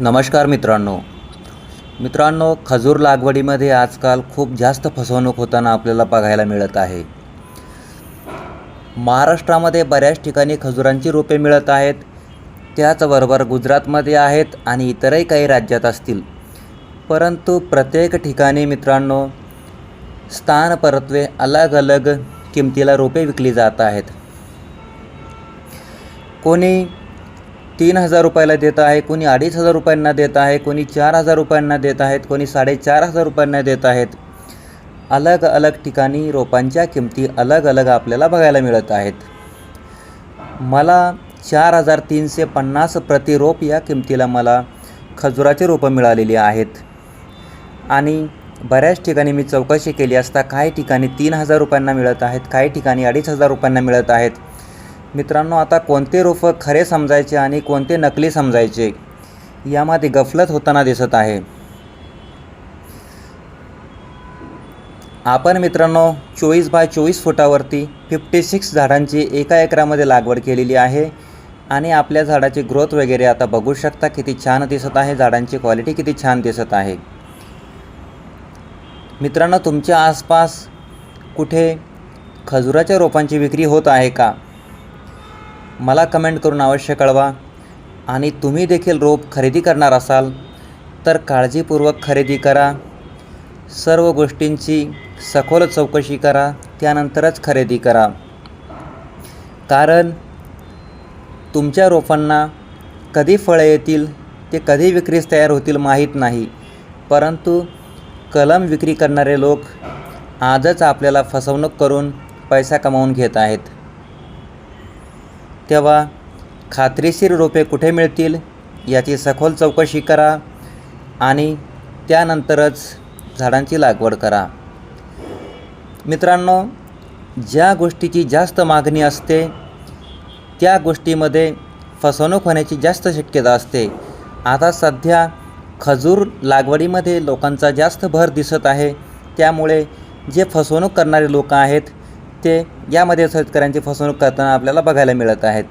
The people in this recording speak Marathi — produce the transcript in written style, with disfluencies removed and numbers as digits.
नमस्कार मित्रांनो, खजूर लागवडीमध्ये आजकाल खूप जास्त फसवणूक होताना आपल्याला बघायला मिळत आहे। महाराष्ट्रामध्ये बऱ्याच ठिकाणी खजुरांची रोपे मिळत आहेत, त्याचबरोबर गुजरातमध्ये आहेत आणि इतरही काही राज्यात असतील। परंतु प्रत्येक ठिकाणी मित्रांनो स्थान परत्वे अलग अलग किमतीला रोपे विकली जात आहेत। कोणी 3000 रुपयाला देत आहे, कोणी 2500 रुपयांना देत आहे, कोणी 4000 रुपयांना देत आहेत, कोणी 4500 रुपयांना देत आहेत। अलग अलग ठिकाणी रोपांच्या किमती अलग अलग आपल्याला बघायला मिळत आहेत। मला 4350 प्रति रोप या किमतीला मला खजुराची रोपं मिळालेली आहेत आणि बऱ्याच ठिकाणी मी चौकशी केली असता काही ठिकाणी 3000 रुपयांना मिळत आहेत, काही ठिकाणी 2500 रुपयांना मिळत आहेत। मित्रांनो, आता कोणते रोप खरे समजायचे आणि कोणते नकली समजायचे यामध्ये गफलत होताना दिसत आहे। आपण मित्रांनो 24 बाय 24 फुटावरती 56 झाडांची एका एकरामध्ये लागवड केलेली आहे आणि आपल्या झाडाची ग्रोथ वगैरे आता बघू शकता किती छान दिसत आहे, झाडांची क्वालिटी किती छान दिसत आहे। मित्रांनो, तुमच्या आसपास कुठे खजुराच्या रोपांची विक्री होत आहे का? मला कमेंट करून अवश्य कळवा आणि तुम्ही देखील रोप खरेदी करणार असाल तर काळजीपूर्वक खरेदी करा। सर्व गोष्टींची सखोल चौकशी करा, त्यानंतरच खरेदी करा। कारण तुमच्या रोपांना कधी फळे येतील, ते कधी विक्रीस तयार होतील माहीत नाही, परंतु कलम विक्री करणारे लोक आजच आपल्याला फसवणूक करून पैसा कमावून घेत आहेत। तेव्हा खात्रीशीर रोपे कुठे मिळतील याची सखोल चौकशी करा आणि त्यानंतरच झाडांची लागवड करा। मित्रांनो, ज्या गोष्टीची जास्त मागणी असते त्या गोष्टीमध्ये फसवणूक होण्याची जास्त शक्यता असते। आता सध्या खजूर लागवडीमध्ये लोकांचा जास्त भर दिसत आहे, त्यामुळे जे फसवणूक करणारे लोक आहेत ते यामध्ये शेतकऱ्यांची फसवणूक करताना आपल्याला बघायला मिळत आहेत।